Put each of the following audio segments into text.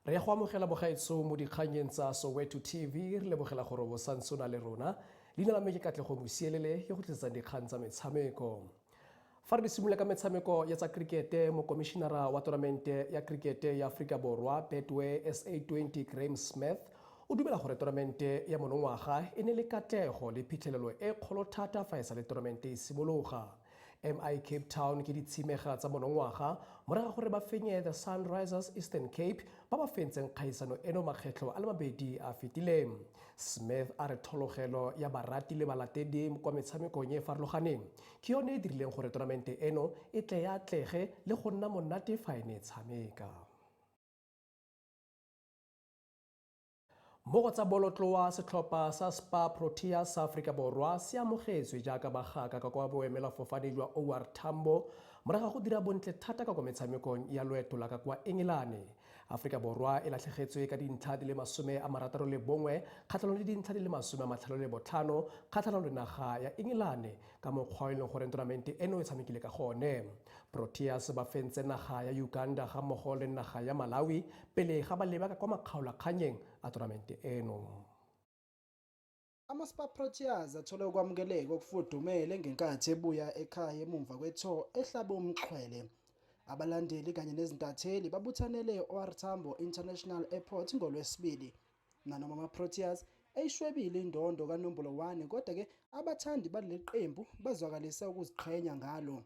Re go amogela bogaetso mo dikganyeng tsa Soweto TV re lebogela gore bo santsona le rona leina la me ke Katlego Mosielele yo go tlisetsang dikgang tsa metshameko. Fa re simolola ka metshameko ya tsa krikete, mokomišenara wa tournamente ya krikete ya Aforika Borwa Betway SA20 Graeme Smith o dumela gore tournamente ya monongwaga e ne le katlego le phitlhelelo e kgolo thata fa e sa le tournamente e simologa. MI Cape Town ke ditshimega tsa monongwaga morago gore ba fenye the Sunrisers Eastern Cape ba ba fentseng kgaisano eno makgetlo a le mabedi a fetileng. Smith a re thologelo ya barati le balatedi kwa metshamekong e farologaneng ke yone e dirileng gore tournamente eno e tle ya atlege le go nna monate fa e ne e tshameka. Mo go tsa bolotloa setlhopha sa Spa Proteas sa Aforika Borwa se amogetswe jaaka bagaka ka kwa boemelafofane jwa OR Tambo morago go dira bontle thata ka kwa metshamekong ya loeto la ka kwa Engelane. Aforika Borwa e latlhegetswe ka dintlha di le 61 kgatlhanong le dintlha di le 55 kgatlhanong le naga ya Engelane ka mokgwa e leng gore tournamente eno e tshamekile ka gone. Proteas ba fentse naga ya Uganda ga mmogo le naga ya Malawi pele ga ba leba kwa makgaolakganyeng a tournamente eno. Ama-Spa Proteas athole ukwamukeleka okufudumele ngenkathi ebuya ekhaya emumva kwetho ehlabe umxhwele. Abalandeli kanye nezintatheli babuthanele e-OR Tambo International Airport ngolwesibili. Nanoma ama-Proteas eyishwebile indondo kaNombolo 1 kodwa-ke abathandi baleli qembu bazwakalise ukuziqhenya ngalo.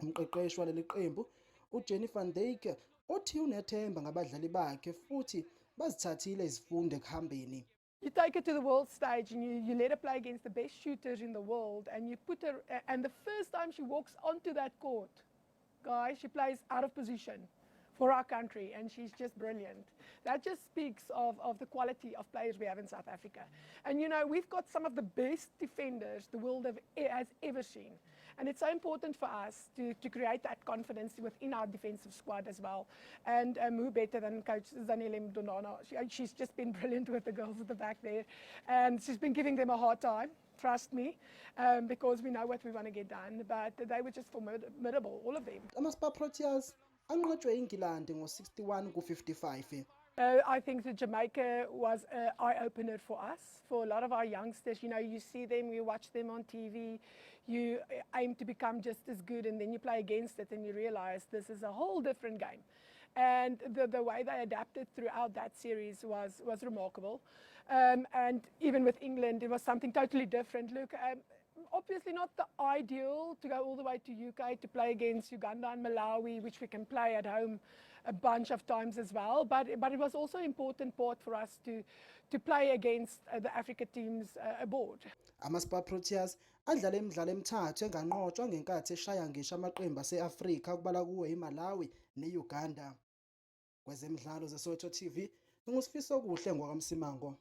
Umqeqeshi waleli qembu uJenny van Dijk uthi unethemba ngabadlali bakhe futhi bazithathile izifundo ekuhambeni. You take her to the world stage and you let her play against the best shooters in the world and you put her, and the first time she walks onto that court, guys, she plays out of position for our country and she's just brilliant. That just speaks of the quality of players we have in South Africa. And you know, we've got some of the best defenders the world has ever seen. And it's so important for us to create that confidence within our defensive squad as well. And who better than Coach Zanele Mdonana? She's just been brilliant with the girls at the back there. And she's been giving them a hard time, trust me, because we know what we want to get done. But they were just formidable, all of them. Ama-Spa Proteas anqotshwe iNgilandi ngo-61 ku-55. I think that Jamaica was an eye-opener for us, for a lot of our youngsters. You know, you see them, you watch them on TV, you aim to become just as good, and then you play against it and you realize this is a whole different game. And the way they adapted throughout that series was remarkable. And even with England, it was something totally different. Look, obviously not the ideal to go all the way to UK to play against Uganda and Malawi, which we can play at home a bunch of times as well. But it was also an important part for us to play against the Africa teams abroad. Ama-Spa Proteas adlala imidlalo emithathu enganqotshwa ngenkathi eshaya ngisho amaqembu ase-Afrika ukubala kuwo iMalawi ne-Uganda. Kwezemidlalo zeSoweto TV, nguSifiso Kuhle ngwakamsimango.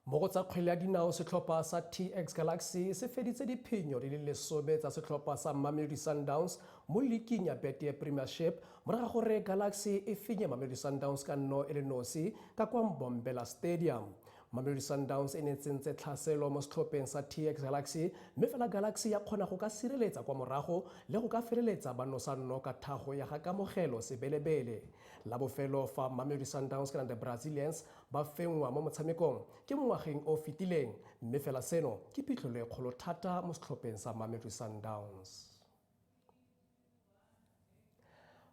Mo go tsa kgwele ya dinao setlhopha sa TX Galaxy se feditse diphenyo di le 10 tsa setlhopha sa Mamelodi Sundowns mo leagueng ya Betway Premiership morago gore Galaxy e fenye Mamelodi Sundowns ka nno e le nosi ka kwa Mbombela Stadium. Mamelodi Sundowns e ne tsentse tlhaselo mo setlhopheng sa TX Galaxy mme fela Galaxy ya kgona go ka sireletsa kwa morago le go ka feleletsa ba nosa nno ka thago ya ga kamogelo sebelebele. La bofelo fa Mamelodi Sundowns kana the Brazilians ba fengwa mo motshamekong ke mo ngwageng o fetileng mme fela seno ke phitlhelo e kgolo thata mo setlhopheng sa Mamelodi Sundowns.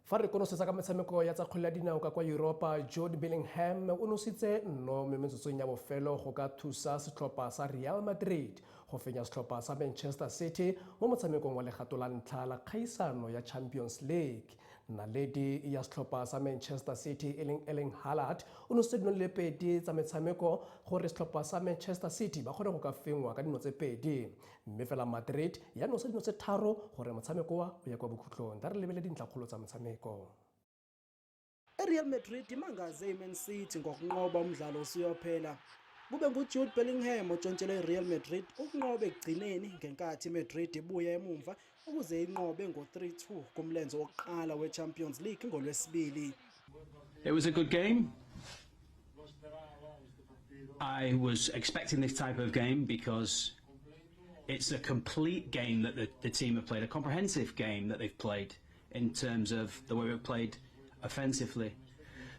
Fa re konosetsa ka metshameko ya tsa kgwele ya dinao ka kwa Europa, Jude Bellingham o nositse nno mo metsotsong ya bofelo go ka thusa setlhopha sa Real Madrid go fenya setlhopha sa Manchester City mo motshamekong wa legato la ntlha la kgaisano ya Champions League. Naledi ya setlhopha sa Manchester City Erling Haaland o nositse dino le pedi tsa metshameko gore setlhopha sa Manchester City ba kgone go ka fengwa ka dino tse pedi mme fela Madrid ya nosa dino tse tharo gore motshameko wa o ya kwa bokhutlong. Da re lebele dintlakgolo tsa motshameko. Real Madrid imangaze iMan City ngokunqoba umdlalo usiyophela. Kube nguJude Bellingham otshontshelwe iReal Madrid ukunqoba ekugcineni ngenkathi iMadrid ibuya emumva ukuze inqobe ngo-3-2 kumlenze wokuqala weChampions League ngolwesibili. It was a good game. I was expecting this type of game because it's a complete game that the team have played, a comprehensive game that they've played in terms of the way we've played offensively.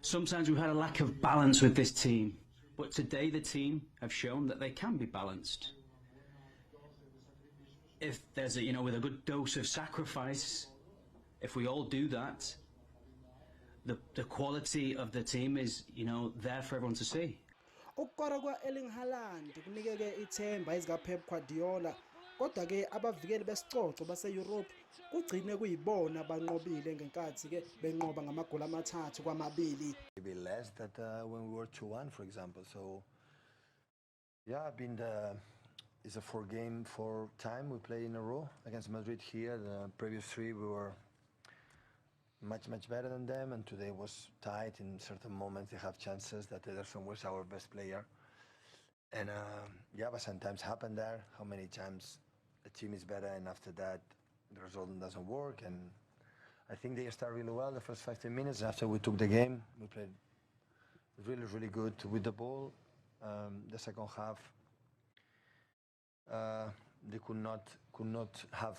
Sometimes we've had a lack of balance with this team, but today the team have shown that they can be balanced. If there's a, with a good dose of sacrifice, if we all do that, the quality of the team is, there for everyone to see. Ukukora kwa-Erling Haaland kunikeke ithemba ezikaPep Guardiola, kodwa ke abavikeli besicoco base-Europe kugcine kuyibona abanqobile ngenkathi ke benqoba ngamagoli amathathu kwamabili. Maybe less that when we were 2-1, for example. So yeah, it's a 4-game time we play in a row against Madrid here. The previous 3 we were much better than them, and today was tight. In certain moments they have chances that Ederson was our best player, and yeah, but sometimes happen there. How many times the team is better and after that the result doesn't work? And I think they started really well the first 15 minutes. After we took the game, we played really good with the ball. The second half they could not have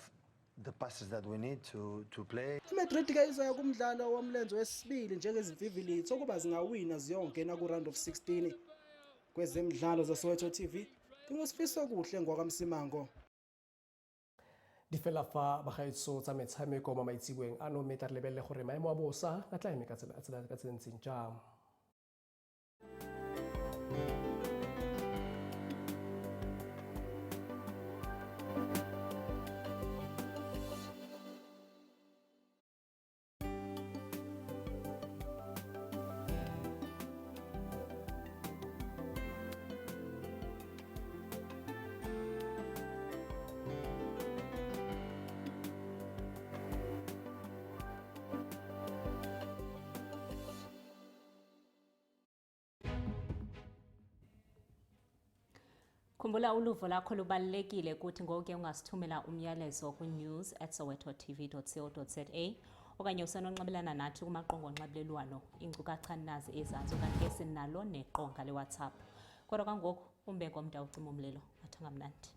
the passes that we need to play. Madrid ke izaya kumdlalo womlenze wesibili njengezimfivilithi okuba zingawina ziyongena ku-round of 16 kwezemidlalo zaSoweto TV. Ngosifiso kuhle ngwakamsimango. Di fela fa bagaetso tsa metshameko mo maitsibweng ano mme tla lebelle gore maemo a bosa a tla eme ka tsentseng jang. Khumbula uluvo lakho lubalulekile ukuthi ngoke ungasithumela umyalezo ku news@sowetotv.co.za okanye usenonxibelana nathi kumaqongo onxibelelwano inkcukacha nazi ezantsi okanye esinalo neqonga le WhatsApp. Kodwa kangoku umbeko umntu ucima umlilo athangamnandi.